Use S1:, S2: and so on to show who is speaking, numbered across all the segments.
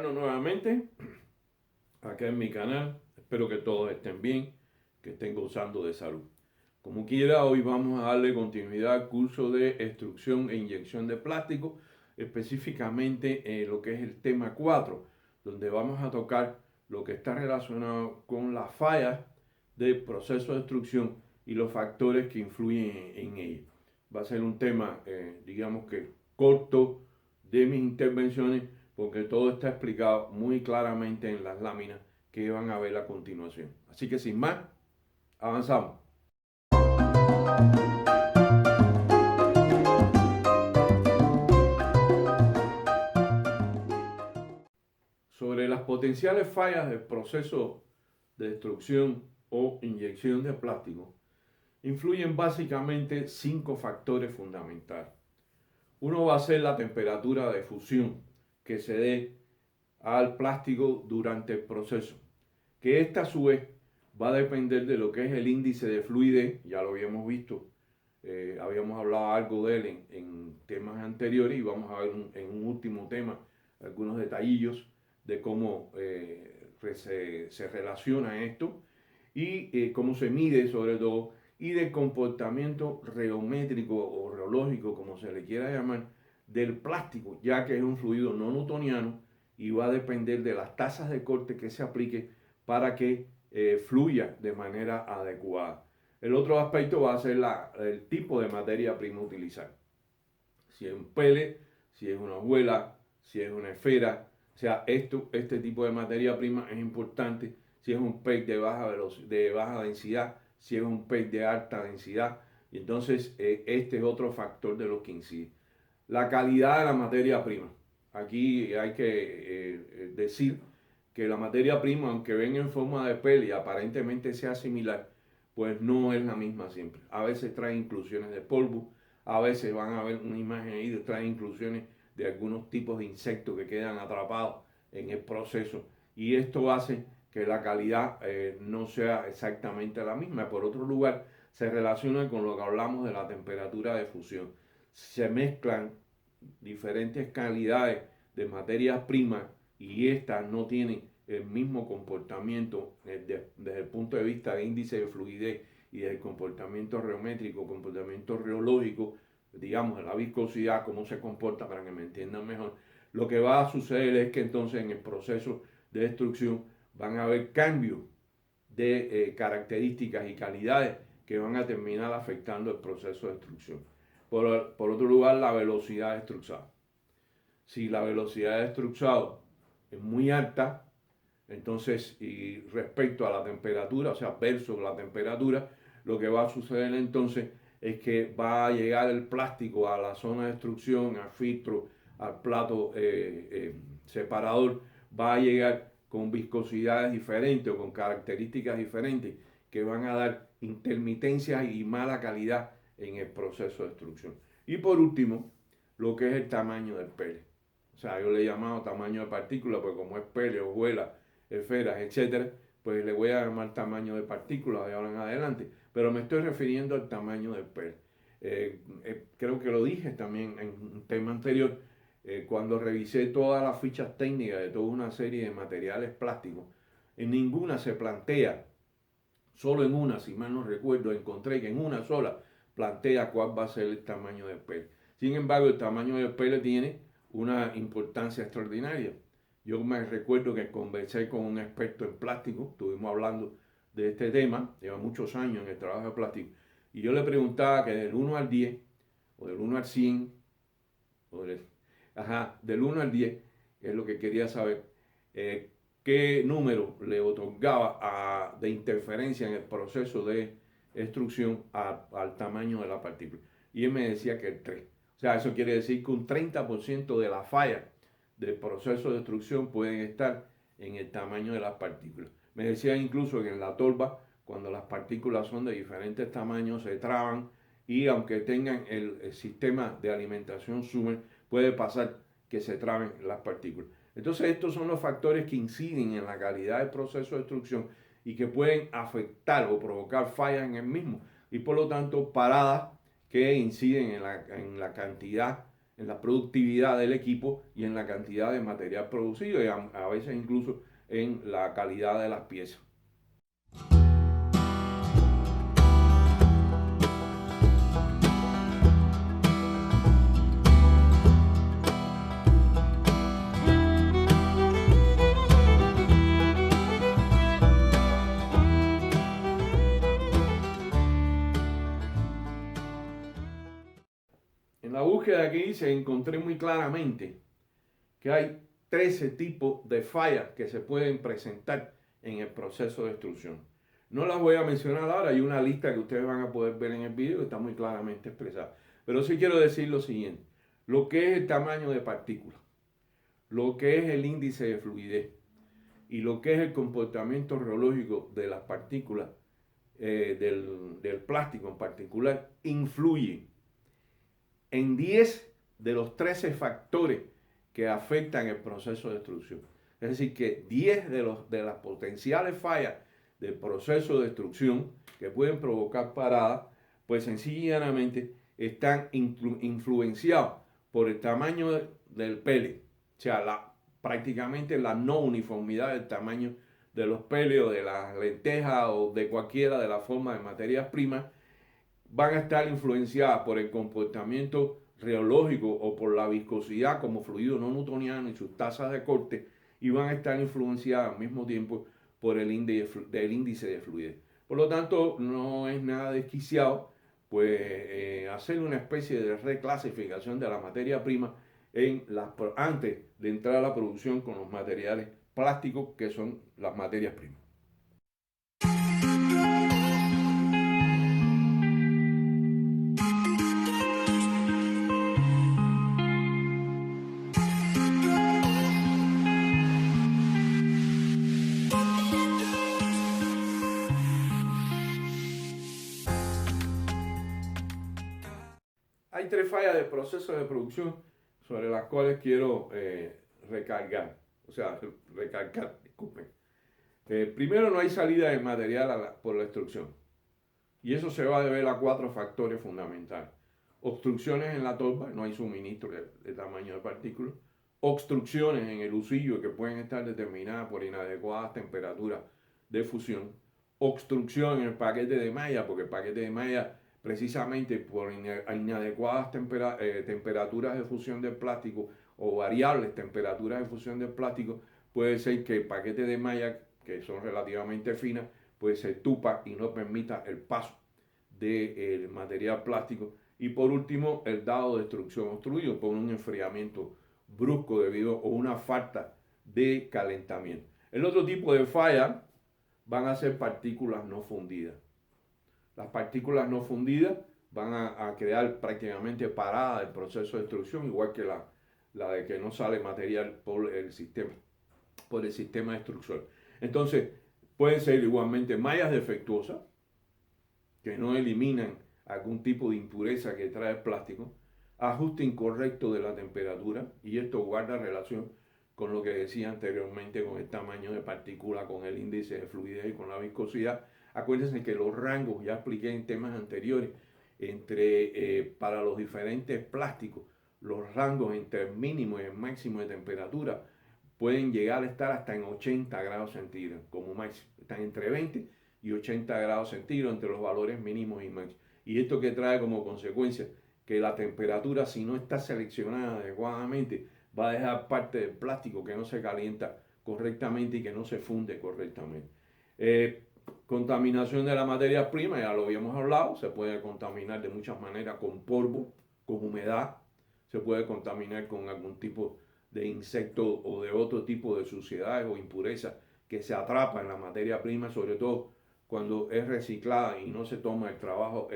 S1: encontrarnos nuevamente acá en mi canal. Espero que todos estén bien, que estén gozando de salud. Como quiera, hoy vamos a darle continuidad al curso de extrusión e inyección de plástico, específicamente lo que es el tema 4, donde vamos a tocar lo que está relacionado con las fallas del proceso de extrusión y los factores que influyen en ella. Va a ser un tema, digamos que corto de mis intervenciones, porque todo está explicado muy claramente en las láminas que van a ver a continuación. Así que sin más, avanzamos. Sobre las potenciales fallas del proceso de destrucción o inyección de plástico, influyen básicamente 5 factores fundamentales. Uno va a ser la temperatura de fusión que se dé al plástico durante el proceso, que esta a su vez va a depender de lo que es el índice de fluidez. Ya lo habíamos visto, habíamos hablado algo de él en temas anteriores, y vamos a ver en un último tema algunos detallillos de cómo se relaciona esto y cómo se mide sobre todo, y del comportamiento reométrico o reológico, como se le quiera llamar, del plástico, ya que es un fluido no newtoniano y va a depender de las tasas de corte que se aplique para que fluya de manera adecuada. El otro aspecto va a ser el tipo de materia prima a utilizar. Si es un pellet, si es una hojuela, si es una esfera. O sea, este tipo de materia prima es importante. Si es un PET de baja densidad, si es un PET de alta densidad. Y entonces este es otro factor de los que incide. La calidad de la materia prima. Aquí hay que decir que la materia prima, aunque venga en forma de PET y aparentemente sea similar, pues no es la misma siempre. A veces trae inclusiones de polvo, a veces van a ver una imagen ahí, trae inclusiones de algunos tipos de insectos que quedan atrapados en el proceso, y esto hace que la calidad no sea exactamente la misma. Por otro lugar, se relaciona con lo que hablamos de la temperatura de fusión. Se mezclan diferentes calidades de materias primas y estas no tienen el mismo comportamiento desde el punto de vista de índice de fluidez y del comportamiento reométrico, comportamiento reológico, digamos, de la viscosidad, cómo se comporta, para que me entiendan mejor. Lo que va a suceder es que entonces en el proceso de destrucción van a haber cambios de características y calidades que van a terminar afectando el proceso de destrucción. Por otro lugar, la velocidad de extrusado. Si la velocidad de extrusado es muy alta, entonces, y respecto a la temperatura, o sea, versus la temperatura, lo que va a suceder entonces es que va a llegar el plástico a la zona de extrusión, al filtro, al plato separador, va a llegar con viscosidades diferentes o con características diferentes que van a dar intermitencias y mala calidad en el proceso de extrusión. Y por último, lo que es el tamaño del pele. O sea, yo le he llamado tamaño de partícula, porque como es pele, hojuela, esferas, etcétera, pues le voy a llamar tamaño de partículas de ahora en adelante. Pero me estoy refiriendo al tamaño del pele. Creo que lo dije también en un tema anterior, cuando revisé todas las fichas técnicas de toda una serie de materiales plásticos. En ninguna se plantea, solo en una, si mal no recuerdo, encontré que en una sola plantea cuál va a ser el tamaño del pele. Sin embargo, el tamaño del pele tiene una importancia extraordinaria. Yo me recuerdo que conversé con un experto en plástico, estuvimos hablando de este tema, lleva muchos años en el trabajo de plástico, y yo le preguntaba que del 1 al 10, o del 1 al 100, o del 1 al 10, que es lo que quería saber, eh, qué número le otorgaba de interferencia en el proceso de extrusión al tamaño de la partícula. Y él me decía que el 3. O sea, eso quiere decir que un 30% de la falla del proceso de destrucción pueden estar en el tamaño de las partículas. Me decía incluso que en la tolva, cuando las partículas son de diferentes tamaños, se traban, y aunque tengan el sistema de alimentación Sumer, puede pasar que se traben las partículas. Entonces estos son los factores que inciden en la calidad del proceso de destrucción y que pueden afectar o provocar fallas en el mismo, y por lo tanto paradas que inciden en la cantidad en la productividad del equipo y en la cantidad de material producido y a veces incluso en la calidad de las piezas. En la búsqueda que hice encontré muy claramente que hay 13 tipos de fallas que se pueden presentar en el proceso de extrusión. No las voy a mencionar ahora, hay una lista que ustedes van a poder ver en el video que está muy claramente expresada. Pero sí quiero decir lo siguiente, lo que es el tamaño de partículas, lo que es el índice de fluidez y lo que es el comportamiento reológico de las partículas del plástico en particular, influye en 10 de los 13 factores que afectan el proceso de extrusión. Es decir, que 10 de las potenciales fallas del proceso de extrusión que pueden provocar paradas, pues sencillamente están influenciados por el tamaño del pele, o sea, prácticamente la no uniformidad del tamaño de los peles o de las lentejas o de cualquiera de las formas de materias primas, van a estar influenciadas por el comportamiento reológico o por la viscosidad como fluido no newtoniano y sus tasas de corte, y van a estar influenciadas al mismo tiempo por el índice de fluidez. Por lo tanto, no es nada desquiciado pues hacer una especie de reclasificación de la materia prima antes de entrar a la producción con los materiales plásticos que son las materias primas. Hay 3 fallas del proceso de producción sobre las cuales quiero recalcar, disculpen. Primero, no hay salida de material por la extrusión. Y eso se va a deber a 4 factores fundamentales. Obstrucciones en la torba, no hay suministro de tamaño de partículas. Obstrucciones en el husillo que pueden estar determinadas por inadecuadas temperaturas de fusión. Obstrucción en el paquete de malla, porque el paquete de malla, precisamente por inadecuadas temperaturas de fusión del plástico o variables temperaturas de fusión del plástico, puede ser que el paquete de malla, que son relativamente finas, pues se tupa y no permita el paso del material plástico. Y por último, el dado de extrusión obstruido por un enfriamiento brusco debido a una falta de calentamiento. El otro tipo de falla van a ser partículas no fundidas. Las partículas no fundidas van a crear prácticamente parada el proceso de extrusión, igual que la de que no sale material por el sistema de extrusión. Entonces, pueden ser igualmente mallas defectuosas, que no eliminan algún tipo de impureza que trae el plástico, ajuste incorrecto de la temperatura, y esto guarda relación con lo que decía anteriormente, con el tamaño de partícula, con el índice de fluidez y con la viscosidad. Acuérdense que los rangos, ya expliqué en temas anteriores, para los diferentes plásticos, los rangos entre el mínimo y el máximo de temperatura pueden llegar a estar hasta en 80 grados centígrados como máximo. Están entre 20 y 80 grados centígrados entre los valores mínimos y máximos. Y esto que trae como consecuencia que la temperatura, si no está seleccionada adecuadamente, va a dejar parte del plástico que no se calienta correctamente y que no se funde correctamente. Contaminación de la materia prima, ya lo habíamos hablado, se puede contaminar de muchas maneras con polvo, con humedad, se puede contaminar con algún tipo de insecto o de otro tipo de suciedades o impurezas que se atrapan en la materia prima, sobre todo cuando es reciclada y no se toma el trabajo,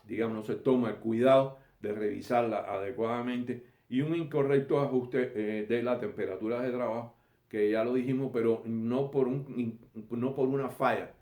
S1: digamos, no se toma el cuidado de revisarla adecuadamente, y un incorrecto ajuste de la temperatura de trabajo, que ya lo dijimos, pero no por una falla,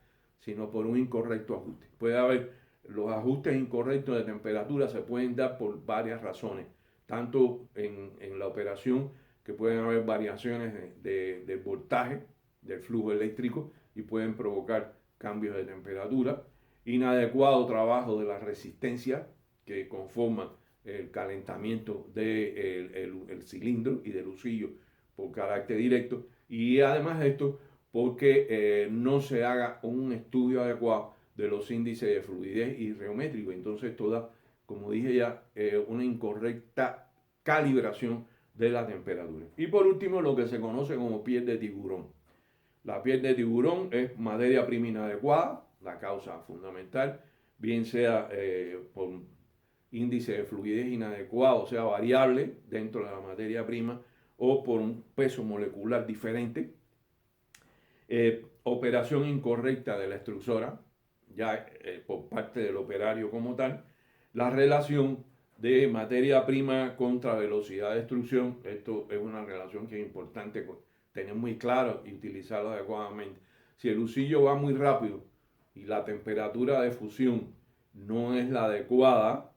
S1: sino por un incorrecto ajuste. Puede haber los ajustes incorrectos de temperatura, se pueden dar por varias razones, tanto en la operación, que pueden haber variaciones de voltaje del flujo eléctrico y pueden provocar cambios de temperatura, inadecuado trabajo de la resistencia que conforman el calentamiento del cilindro y del husillo por carácter directo, y además de esto, porque no se haga un estudio adecuado de los índices de fluidez y geométrico. Entonces, toda, como dije ya, una incorrecta calibración de la temperatura. Y por último, lo que se conoce como piel de tiburón. La piel de tiburón es materia prima inadecuada, la causa fundamental, bien sea por índice de fluidez inadecuado, o sea, variable dentro de la materia prima, o por un peso molecular diferente, operación incorrecta de la extrusora, ya por parte del operario como tal, la relación de materia prima contra velocidad de extrusión. Esto es una relación que es importante tener muy claro y utilizarlo adecuadamente. Si el husillo va muy rápido y la temperatura de fusión no es la adecuada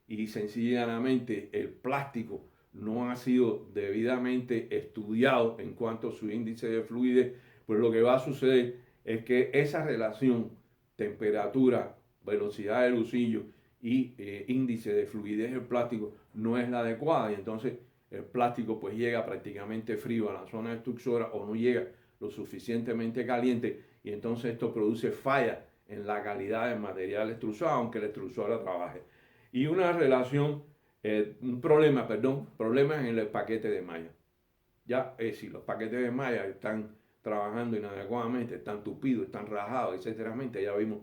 S1: y sencillamente el plástico no ha sido debidamente estudiado en cuanto a su índice de fluidez, pues lo que va a suceder es que esa relación temperatura, velocidad del husillo y índice de fluidez del plástico no es la adecuada, y entonces el plástico pues llega prácticamente frío a la zona extrusora o no llega lo suficientemente caliente, y entonces esto produce fallas en la calidad del material extrusor, aunque la extrusora trabaje. Y una relación, problemas en el paquete de malla. Ya, si los paquetes de malla están trabajando inadecuadamente, están tupidos, están rajados, etcétera, ya vimos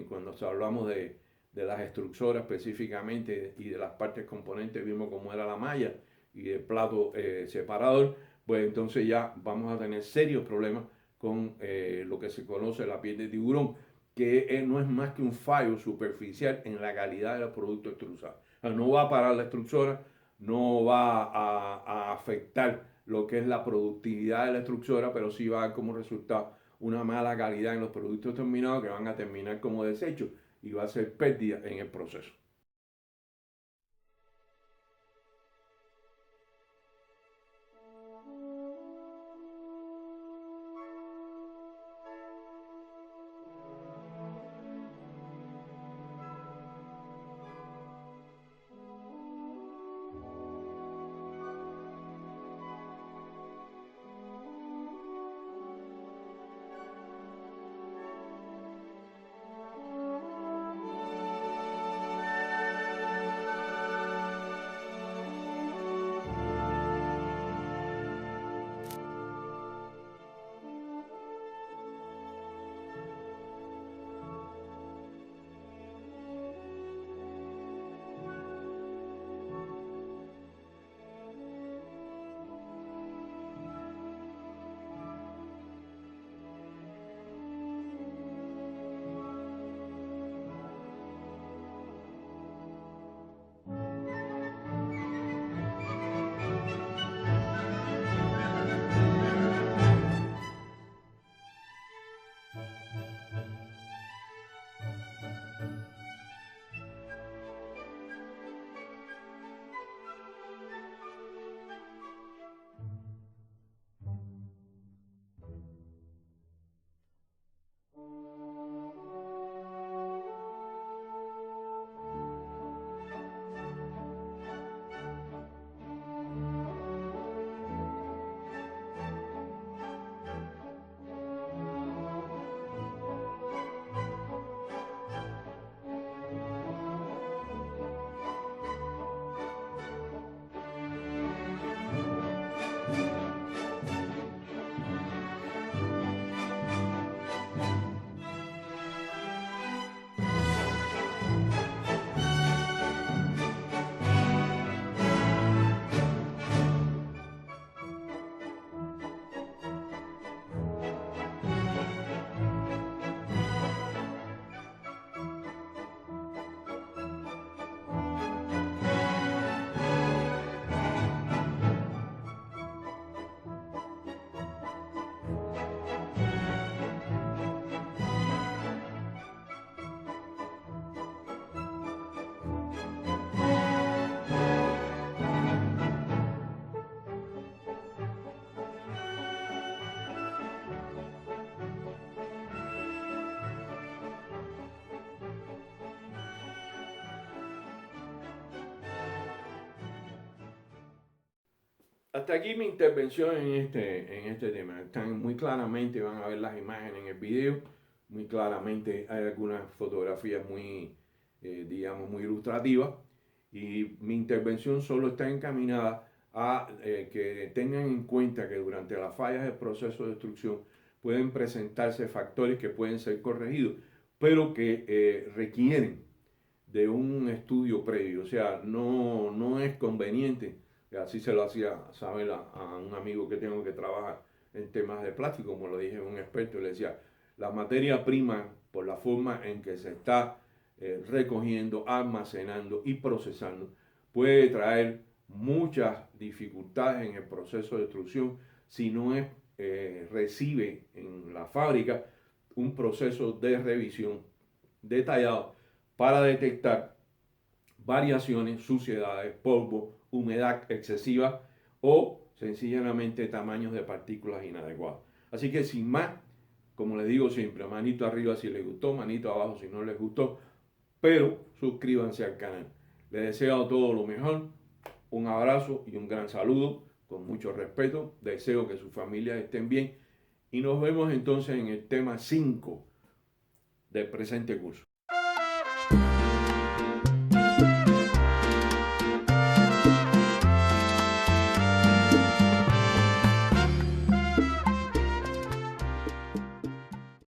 S1: cuando hablamos de las extrusoras específicamente y de las partes componentes, vimos cómo era la malla y el plato separador, pues entonces ya vamos a tener serios problemas con lo que se conoce la piel de tiburón, que no es más que un fallo superficial en la calidad de los productos extrusados. O sea, no va a parar la extrusora, no va a afectar lo que es la productividad de la extrusora, pero sí va a dar como resultado una mala calidad en los productos terminados que van a terminar como desechos y va a ser pérdida en el proceso. Hasta aquí mi intervención en este tema. Están muy claramente, van a ver las imágenes en el video, muy claramente hay algunas fotografías muy, digamos, muy ilustrativas. Y mi intervención solo está encaminada a que tengan en cuenta que durante las fallas del proceso de destrucción pueden presentarse factores que pueden ser corregidos, pero que requieren de un estudio previo. O sea, no es conveniente, así se lo hacía saber a un amigo que tengo que trabaja en temas de plástico, como lo dije, un experto, le decía, la materia prima, por la forma en que se está recogiendo, almacenando y procesando, puede traer muchas dificultades en el proceso de destrucción si no es, recibe en la fábrica un proceso de revisión detallado para detectar variaciones, suciedades, polvo, humedad excesiva o sencillamente tamaños de partículas inadecuados. Así que sin más, como les digo siempre, manito arriba si les gustó, manito abajo si no les gustó, pero suscríbanse al canal. Les deseo todo lo mejor, un abrazo y un gran saludo, con mucho respeto, deseo que sus familias estén bien y nos vemos entonces en el tema 5 del presente curso.